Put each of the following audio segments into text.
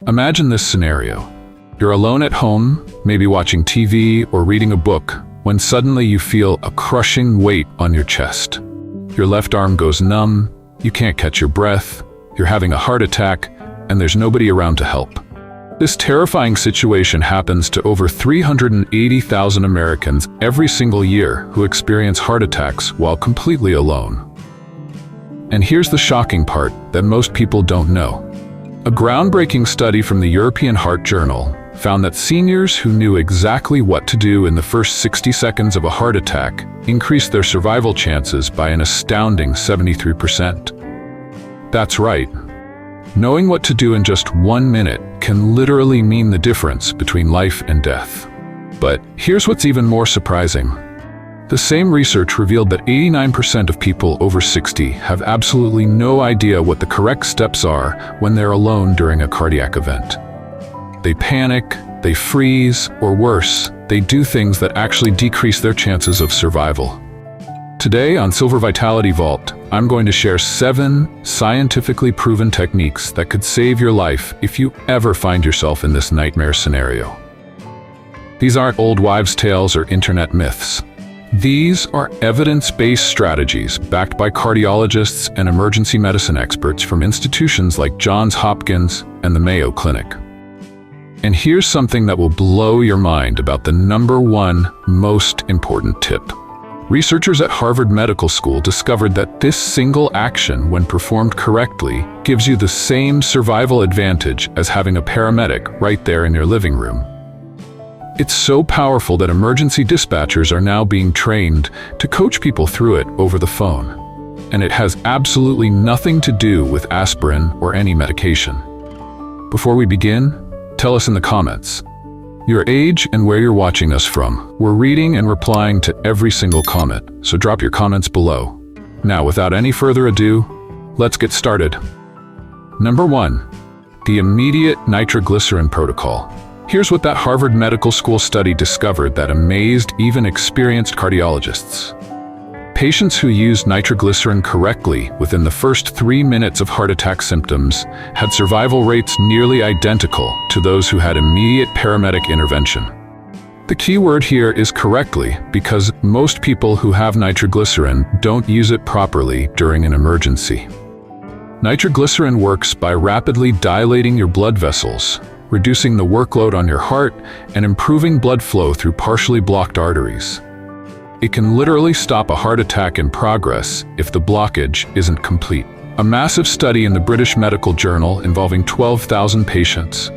Imagine this scenario. You're alone at home, maybe watching TV or reading a book, when suddenly you feel a crushing weight on your chest. Your left arm goes numb, you can't catch your breath, you're having a heart attack, and there's nobody around to help. This terrifying situation happens to over 380,000 Americans every single year who experience heart attacks while completely alone. And here's the shocking part that most people don't know. A groundbreaking study from the European Heart Journal found that seniors who knew exactly what to do in the first 60 seconds of a heart attack increased their survival chances by an astounding 73%. That's right. Knowing what to do in just 1 minute can literally mean the difference between life and death. But here's what's even more surprising. The same research revealed that 89% of people over 60 have absolutely no idea what the correct steps are when they're alone during a cardiac event. They panic, they freeze, or worse, they do things that actually decrease their chances of survival. Today on Silver Vitality Vault, I'm going to share 7 scientifically proven techniques that could save your life if you ever find yourself in this nightmare scenario. These aren't old wives' tales or internet myths. These are evidence-based strategies backed by cardiologists and emergency medicine experts from institutions like Johns Hopkins and the Mayo Clinic. And here's something that will blow your mind about the #1 most important tip. Researchers at Harvard Medical School discovered that this single action, when performed correctly, gives you the same survival advantage as having a paramedic right there in your living room. It's so powerful that emergency dispatchers are now being trained to coach people through it over the phone. And it has absolutely nothing to do with aspirin or any medication. Before we begin, tell us in the comments your age and where you're watching us from. We're reading and replying to every single comment, so drop your comments below. Now, without any further ado, let's get started. Number 1, the immediate nitroglycerin protocol. Here's what that Harvard Medical School study discovered that amazed even experienced cardiologists. Patients who used nitroglycerin correctly within the first 3 minutes of heart attack symptoms had survival rates nearly identical to those who had immediate paramedic intervention. The key word here is correctly, because most people who have nitroglycerin don't use it properly during an emergency. Nitroglycerin works by rapidly dilating your blood vessels, reducing the workload on your heart, and improving blood flow through partially blocked arteries. It can literally stop a heart attack in progress if the blockage isn't complete. A massive study in the British Medical Journal involving 12,000 patients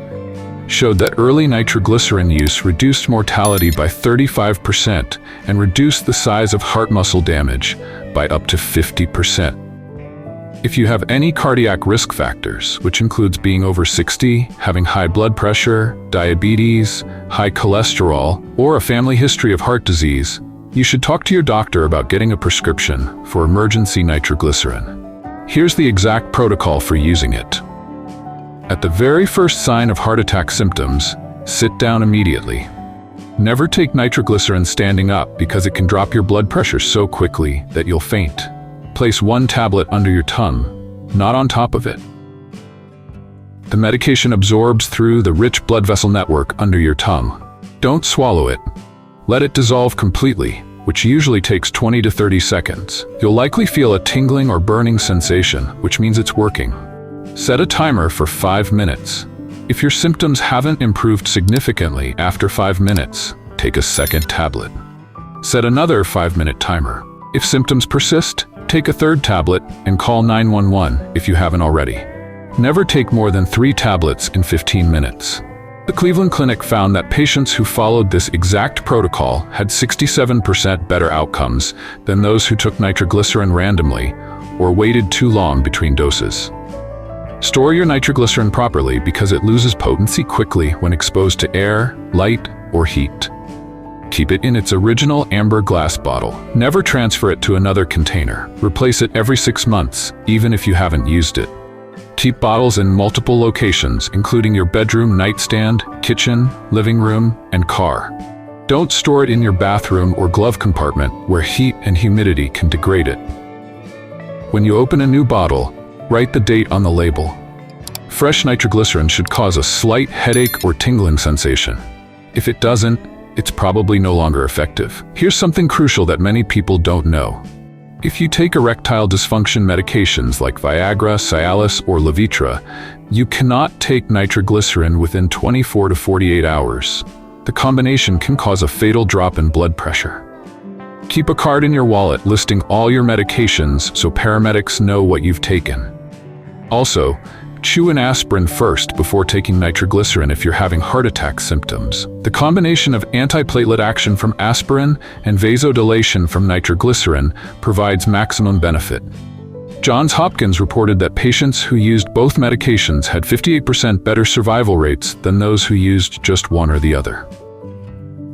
showed that early nitroglycerin use reduced mortality by 35% and reduced the size of heart muscle damage by up to 50%. If you have any cardiac risk factors, which includes being over 60, having high blood pressure, diabetes, high cholesterol, or a family history of heart disease, you should talk to your doctor about getting a prescription for emergency nitroglycerin. Here's the exact protocol for using it. At the very first sign of heart attack symptoms, sit down immediately. Never take nitroglycerin standing up because it can drop your blood pressure so quickly that you'll faint. Place 1 tablet under your tongue, not on top of it. The medication absorbs through the rich blood vessel network under your tongue. Don't swallow it. Let it dissolve completely, which usually takes 20 to 30 seconds. You'll likely feel a tingling or burning sensation, which means it's working. Set a timer for 5 minutes. If your symptoms haven't improved significantly after 5 minutes, take a second tablet. Set another 5-minute timer. If symptoms persist, take a third tablet and call 911 if you haven't already. Never take more than 3 tablets in 15 minutes. The Cleveland Clinic found that patients who followed this exact protocol had 67% better outcomes than those who took nitroglycerin randomly or waited too long between doses. Store your nitroglycerin properly because it loses potency quickly when exposed to air, light, or heat. Keep it in its original amber glass bottle. Never transfer it to another container. Replace it every 6 months, even if you haven't used it. Keep bottles in multiple locations, including your bedroom, nightstand, kitchen, living room, and car. Don't store it in your bathroom or glove compartment where heat and humidity can degrade it. When you open a new bottle, write the date on the label. Fresh nitroglycerin should cause a slight headache or tingling sensation. If it doesn't, it's probably no longer effective. Here's something crucial that many people don't know. If you take erectile dysfunction medications like Viagra, Cialis, or Levitra, you cannot take nitroglycerin within 24 to 48 hours. The combination can cause a fatal drop in blood pressure. Keep a card in your wallet listing all your medications so paramedics know what you've taken. Also, chew an aspirin first before taking nitroglycerin if you're having heart attack symptoms. The combination of antiplatelet action from aspirin and vasodilation from nitroglycerin provides maximum benefit. Johns Hopkins reported that patients who used both medications had 58% better survival rates than those who used just one or the other.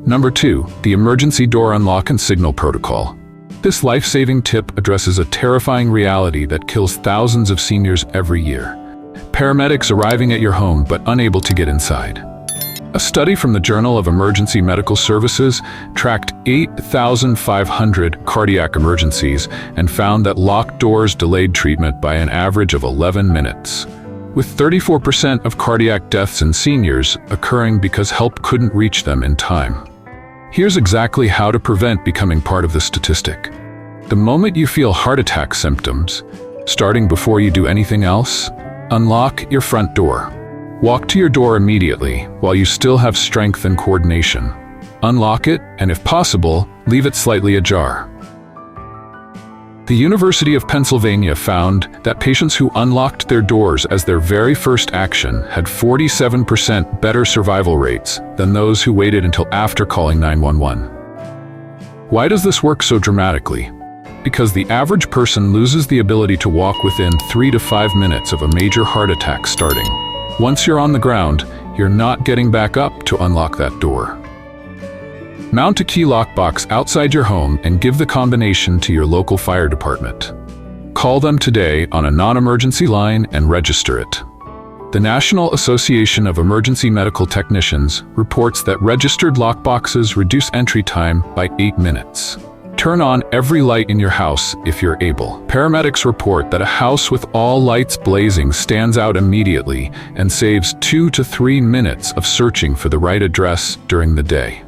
Number 2, the emergency door unlock and signal protocol. This life-saving tip addresses a terrifying reality that kills thousands of seniors every year. Paramedics arriving at your home but unable to get inside. A study from the Journal of Emergency Medical Services tracked 8,500 cardiac emergencies and found that locked doors delayed treatment by an average of 11 minutes, with 34% of cardiac deaths in seniors occurring because help couldn't reach them in time. Here's exactly how to prevent becoming part of the statistic. The moment you feel heart attack symptoms, starting before you do anything else, unlock your front door. Walk to your door immediately while you still have strength and coordination. Unlock it, and if possible, leave it slightly ajar. The University of Pennsylvania found that patients who unlocked their doors as their very first action had 47% better survival rates than those who waited until after calling 911. Why does this work so dramatically? Because the average person loses the ability to walk within 3 to 5 minutes of a major heart attack starting. Once you're on the ground, you're not getting back up to unlock that door. Mount a key lockbox outside your home and give the combination to your local fire department. Call them today on a non-emergency line and register it. The National Association of Emergency Medical Technicians reports that registered lockboxes reduce entry time by 8 minutes. Turn on every light in your house if you're able. Paramedics report that a house with all lights blazing stands out immediately and saves 2 to 3 minutes of searching for the right address during the day.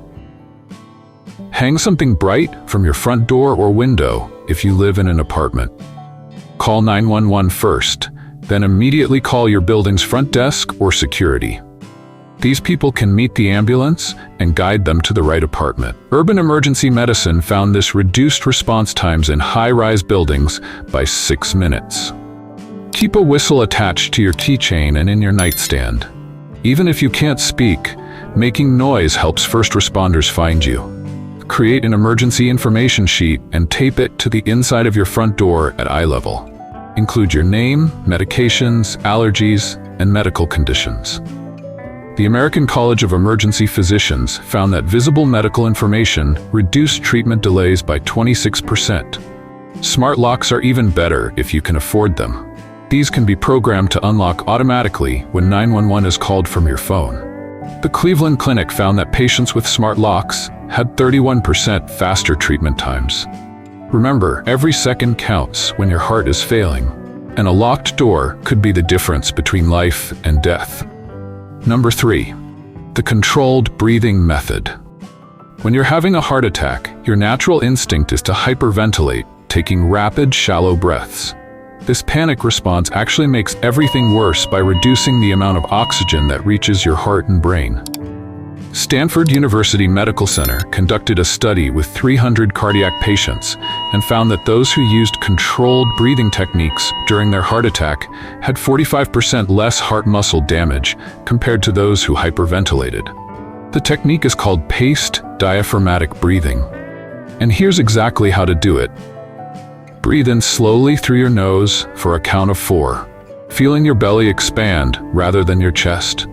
Hang something bright from your front door or window if you live in an apartment. Call 911 first, then immediately call your building's front desk or security. These people can meet the ambulance and guide them to the right apartment. Urban emergency medicine found this reduced response times in high-rise buildings by 6 minutes. Keep a whistle attached to your keychain and in your nightstand. Even if you can't speak, making noise helps first responders find you. Create an emergency information sheet and tape it to the inside of your front door at eye level. Include your name, medications, allergies, and medical conditions. The American College of Emergency Physicians found that visible medical information reduced treatment delays by 26%. Smart locks are even better if you can afford them. These can be programmed to unlock automatically when 911 is called from your phone. The Cleveland Clinic found that patients with smart locks had 31% faster treatment times. Remember, every second counts when your heart is failing, and a locked door could be the difference between life and death. Number 3, the controlled breathing method. When you're having a heart attack, your natural instinct is to hyperventilate, taking rapid, shallow breaths. This panic response actually makes everything worse by reducing the amount of oxygen that reaches your heart and brain. Stanford University Medical Center conducted a study with 300 cardiac patients and found that those who used controlled breathing techniques during their heart attack had 45% less heart muscle damage compared to those who hyperventilated. The technique is called paced diaphragmatic breathing. And here's exactly how to do it. Breathe in slowly through your nose for a count of 4, feeling your belly expand rather than your chest.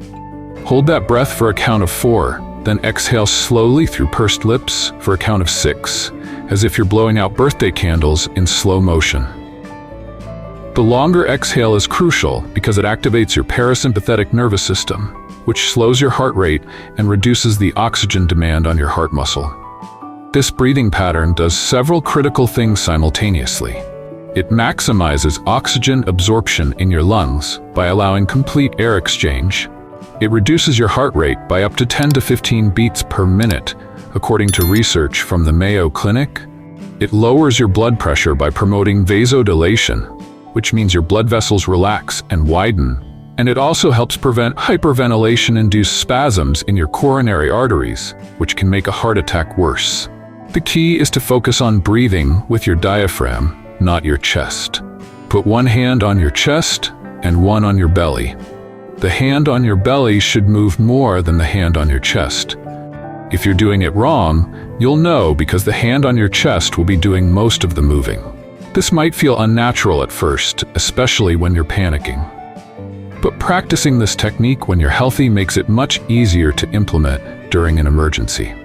Hold that breath for a count of 4, then exhale slowly through pursed lips for a count of 6, as if you're blowing out birthday candles in slow motion. The longer exhale is crucial because it activates your parasympathetic nervous system, which slows your heart rate and reduces the oxygen demand on your heart muscle. This breathing pattern does several critical things simultaneously. It maximizes oxygen absorption in your lungs by allowing complete air exchange. It reduces your heart rate by up to 10 to 15 beats per minute, according to research from the Mayo Clinic. It lowers your blood pressure by promoting vasodilation, which means your blood vessels relax and widen. And it also helps prevent hyperventilation-induced spasms in your coronary arteries, which can make a heart attack worse. The key is to focus on breathing with your diaphragm, not your chest. Put one hand on your chest and one on your belly. The hand on your belly should move more than the hand on your chest. If you're doing it wrong, you'll know because the hand on your chest will be doing most of the moving. This might feel unnatural at first, especially when you're panicking. But practicing this technique when you're healthy makes it much easier to implement during an emergency.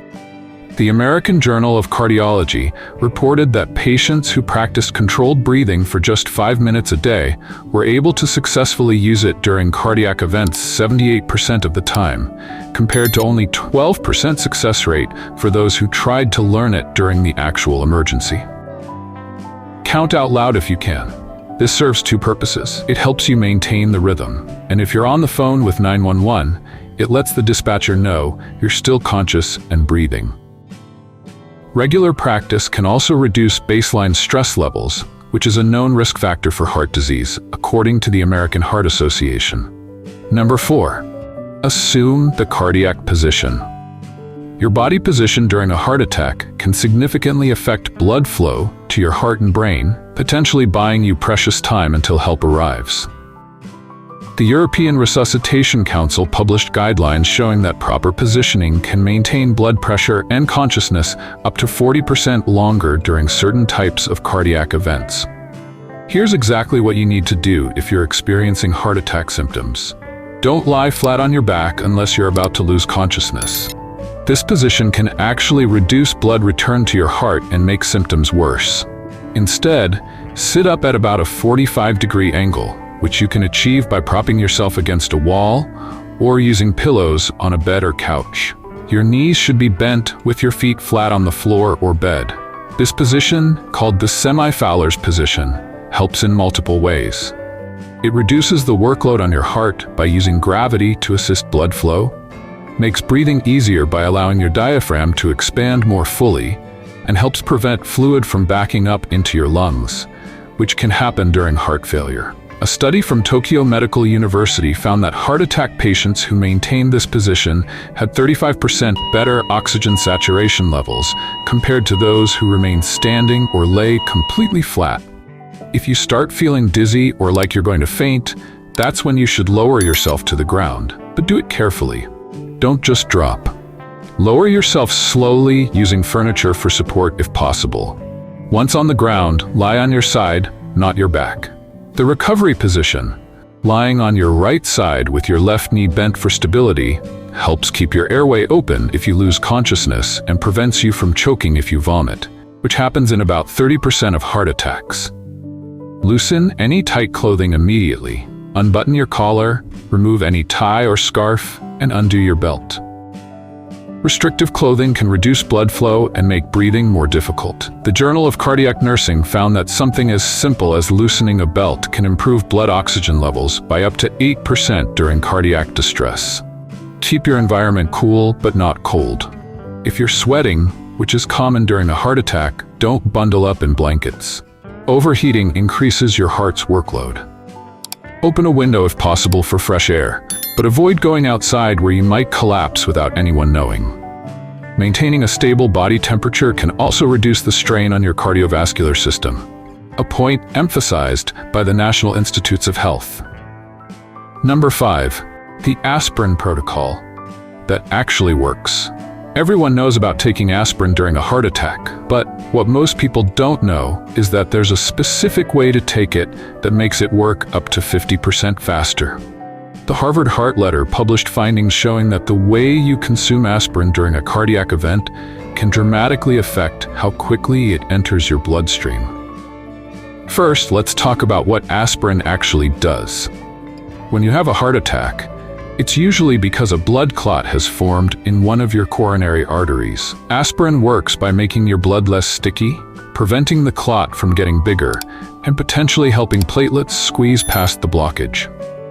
The American Journal of Cardiology reported that patients who practiced controlled breathing for just 5 minutes a day were able to successfully use it during cardiac events 78% of the time, compared to only 12% success rate for those who tried to learn it during the actual emergency. Count out loud if you can. This serves two purposes. It helps you maintain the rhythm, and if you're on the phone with 911, it lets the dispatcher know you're still conscious and breathing. Regular practice can also reduce baseline stress levels, which is a known risk factor for heart disease, according to the American Heart Association. Number 4. Assume the cardiac position. Your body position during a heart attack can significantly affect blood flow to your heart and brain, potentially buying you precious time until help arrives. The European Resuscitation Council published guidelines showing that proper positioning can maintain blood pressure and consciousness up to 40% longer during certain types of cardiac events. Here's exactly what you need to do if you're experiencing heart attack symptoms. Don't lie flat on your back unless you're about to lose consciousness. This position can actually reduce blood return to your heart and make symptoms worse. Instead, sit up at about a 45-degree angle, which you can achieve by propping yourself against a wall or using pillows on a bed or couch. Your knees should be bent with your feet flat on the floor or bed. This position, called the semi-Fowler's position, helps in multiple ways. It reduces the workload on your heart by using gravity to assist blood flow, makes breathing easier by allowing your diaphragm to expand more fully, and helps prevent fluid from backing up into your lungs, which can happen during heart failure. A study from Tokyo Medical University found that heart attack patients who maintained this position had 35% better oxygen saturation levels compared to those who remained standing or lay completely flat. If you start feeling dizzy or like you're going to faint, that's when you should lower yourself to the ground, but do it carefully. Don't just drop. Lower yourself slowly using furniture for support if possible. Once on the ground, lie on your side, not your back. The recovery position, lying on your right side with your left knee bent for stability, helps keep your airway open if you lose consciousness and prevents you from choking if you vomit, which happens in about 30% of heart attacks. Loosen any tight clothing immediately. Unbutton your collar, remove any tie or scarf, and undo your belt. Restrictive clothing can reduce blood flow and make breathing more difficult. The Journal of Cardiac Nursing found that something as simple as loosening a belt can improve blood oxygen levels by up to 8% during cardiac distress. Keep your environment cool but not cold. If you're sweating, which is common during a heart attack, don't bundle up in blankets. Overheating increases your heart's workload. Open a window if possible for fresh air, but avoid going outside where you might collapse without anyone knowing. Maintaining a stable body temperature can also reduce the strain on your cardiovascular system, a point emphasized by the National Institutes of Health. Number 5. The aspirin protocol. That actually works. Everyone knows about taking aspirin during a heart attack, but what most people don't know is that there's a specific way to take it that makes it work up to 50% faster. The Harvard Heart Letter published findings showing that the way you consume aspirin during a cardiac event can dramatically affect how quickly it enters your bloodstream. First, let's talk about what aspirin actually does. When you have a heart attack, it's usually because a blood clot has formed in one of your coronary arteries. Aspirin works by making your blood less sticky, preventing the clot from getting bigger and potentially helping platelets squeeze past the blockage.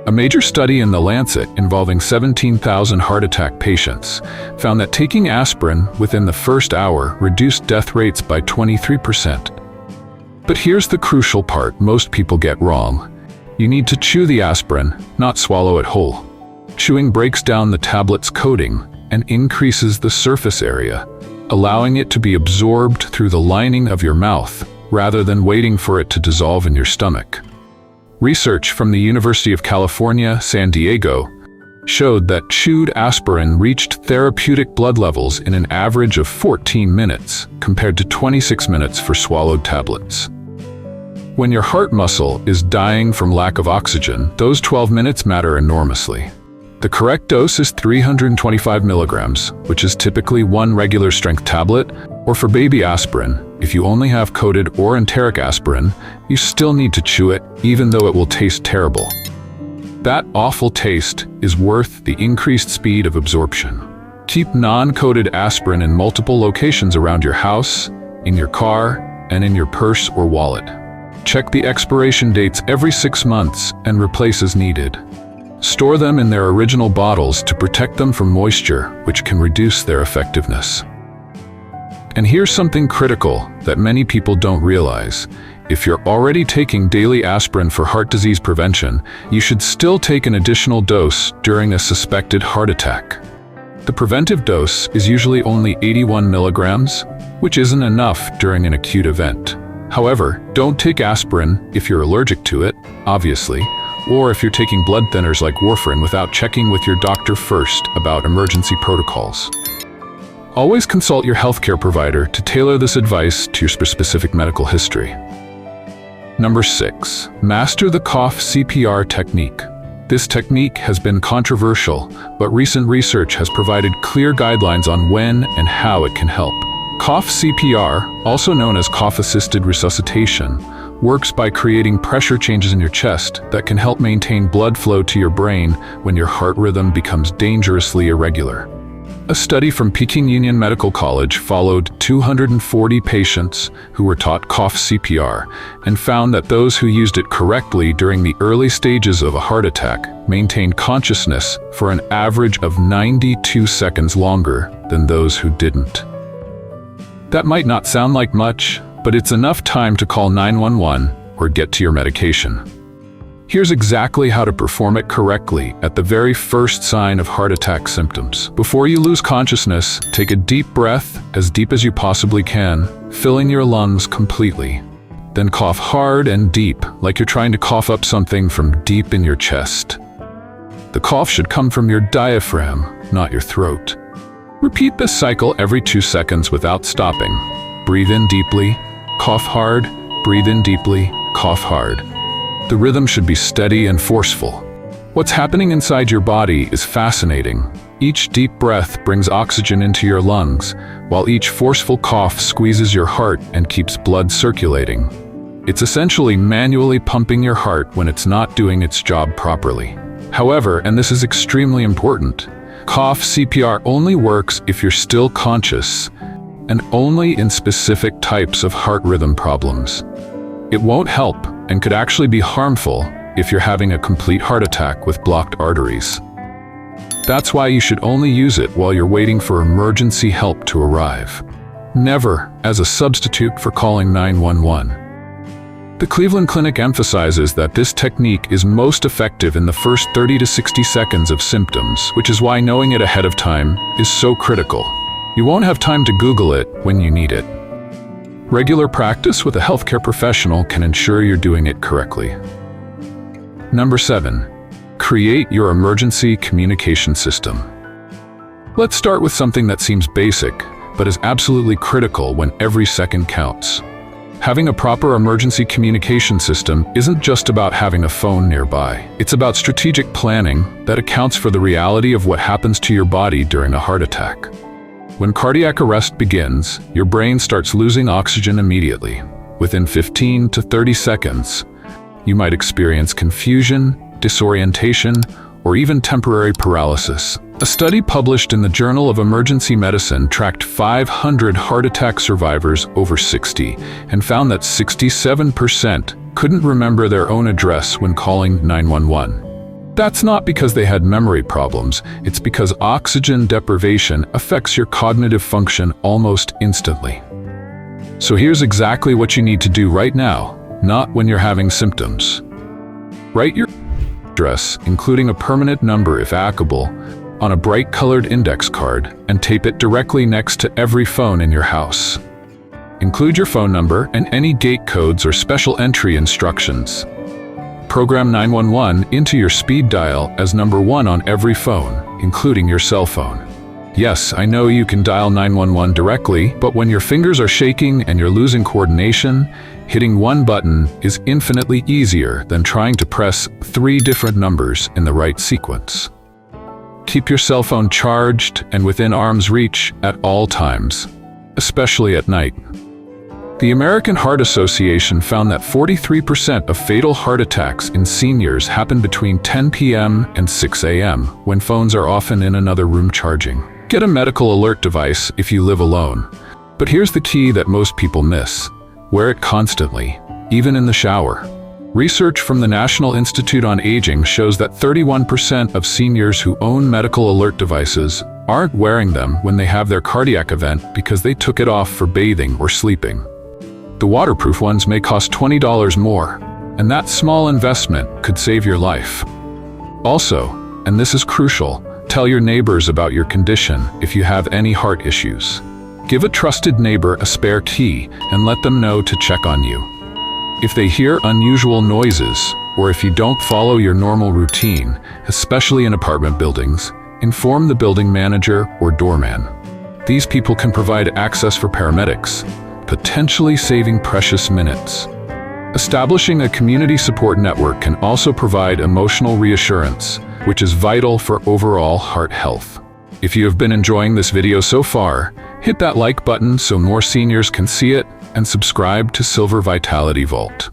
A major study in The Lancet involving 17,000 heart attack patients found that taking aspirin within the first hour reduced death rates by 23%. But here's the crucial part most people get wrong. You need to chew the aspirin, not swallow it whole. Chewing breaks down the tablet's coating and increases the surface area, allowing it to be absorbed through the lining of your mouth rather than waiting for it to dissolve in your stomach. Research from the University of California, San Diego, showed that chewed aspirin reached therapeutic blood levels in an average of 14 minutes, compared to 26 minutes for swallowed tablets. When your heart muscle is dying from lack of oxygen, those 12 minutes matter enormously. The correct dose is 325 milligrams, which is typically one regular strength tablet, or for baby aspirin, if you only have coated or enteric aspirin, you still need to chew it, even though it will taste terrible. That awful taste is worth the increased speed of absorption. Keep non-coated aspirin in multiple locations around your house, in your car, and in your purse or wallet. Check the expiration dates every 6 months and replace as needed. Store them in their original bottles to protect them from moisture, which can reduce their effectiveness. And here's something critical that many people don't realize. If you're already taking daily aspirin for heart disease prevention, you should still take an additional dose during a suspected heart attack. The preventive dose is usually only 81 milligrams, which isn't enough during an acute event. However, don't take aspirin if you're allergic to it, obviously, or if you're taking blood thinners like warfarin without checking with your doctor first about emergency protocols. Always consult your healthcare provider to tailor this advice to your specific medical history. Number 6. Master the cough CPR technique. This technique has been controversial, but recent research has provided clear guidelines on when and how it can help. Cough CPR, also known as cough-assisted resuscitation, works by creating pressure changes in your chest that can help maintain blood flow to your brain when your heart rhythm becomes dangerously irregular. A study from Peking Union Medical College followed 240 patients who were taught cough CPR and found that those who used it correctly during the early stages of a heart attack maintained consciousness for an average of 92 seconds longer than those who didn't. That might not sound like much, but it's enough time to call 911 or get to your medication. Here's exactly how to perform it correctly at the very first sign of heart attack symptoms. Before you lose consciousness, take a deep breath, as deep as you possibly can, filling your lungs completely. Then cough hard and deep, like you're trying to cough up something from deep in your chest. The cough should come from your diaphragm, not your throat. Repeat this cycle every 2 seconds without stopping. Breathe in deeply, cough hard, breathe in deeply, cough hard. The rhythm should be steady and forceful. What's happening inside your body is fascinating. Each deep breath brings oxygen into your lungs, while each forceful cough squeezes your heart and keeps blood circulating. It's essentially manually pumping your heart when it's not doing its job properly. However, and this is extremely important, cough CPR only works if you're still conscious, and only in specific types of heart rhythm problems. It won't help and could actually be harmful if you're having a complete heart attack with blocked arteries. That's why you should only use it while you're waiting for emergency help to arrive. Never as a substitute for calling 911. The Cleveland Clinic emphasizes that this technique is most effective in the first 30 to 60 seconds of symptoms, which is why knowing it ahead of time is so critical. You won't have time to Google it when you need it. Regular practice with a healthcare professional can ensure you're doing it correctly. Number 7. Create your emergency communication system. Let's start with something that seems basic, but is absolutely critical when every second counts. Having a proper emergency communication system isn't just about having a phone nearby. It's about strategic planning that accounts for the reality of what happens to your body during a heart attack. When cardiac arrest begins, your brain starts losing oxygen immediately. Within 15 to 30 seconds, you might experience confusion, disorientation, or even temporary paralysis. A study published in the Journal of Emergency Medicine tracked 500 heart attack survivors over 60 and found that 67% couldn't remember their own address when calling 911. That's not because they had memory problems, it's because oxygen deprivation affects your cognitive function almost instantly. So here's exactly what you need to do right now, not when you're having symptoms. Write your address, including a permanent number if applicable, on a bright-colored index card and tape it directly next to every phone in your house. Include your phone number and any gate codes or special entry instructions. Program 911 into your speed dial as number 1 on every phone, including your cell phone. Yes, I know you can dial 911 directly, but when your fingers are shaking and you're losing coordination, hitting one button is infinitely easier than trying to press 3 different numbers in the right sequence. Keep your cell phone charged and within arm's reach at all times, especially at night. The American Heart Association found that 43% of fatal heart attacks in seniors happen between 10 p.m. and 6 a.m., when phones are often in another room charging. Get a medical alert device if you live alone. But here's the key that most people miss. Wear it constantly, even in the shower. Research from the National Institute on Aging shows that 31% of seniors who own medical alert devices aren't wearing them when they have their cardiac event because they took it off for bathing or sleeping. The waterproof ones may cost $20 more, and that small investment could save your life. Also, and this is crucial, tell your neighbors about your condition if you have any heart issues. Give a trusted neighbor a spare key and let them know to check on you. If they hear unusual noises, or if you don't follow your normal routine, especially in apartment buildings, inform the building manager or doorman. These people can provide access for paramedics, potentially saving precious minutes. Establishing a community support network can also provide emotional reassurance, which is vital for overall heart health. If you have been enjoying this video so far, hit that like button so more seniors can see it, and subscribe to Silver Vitality Vault.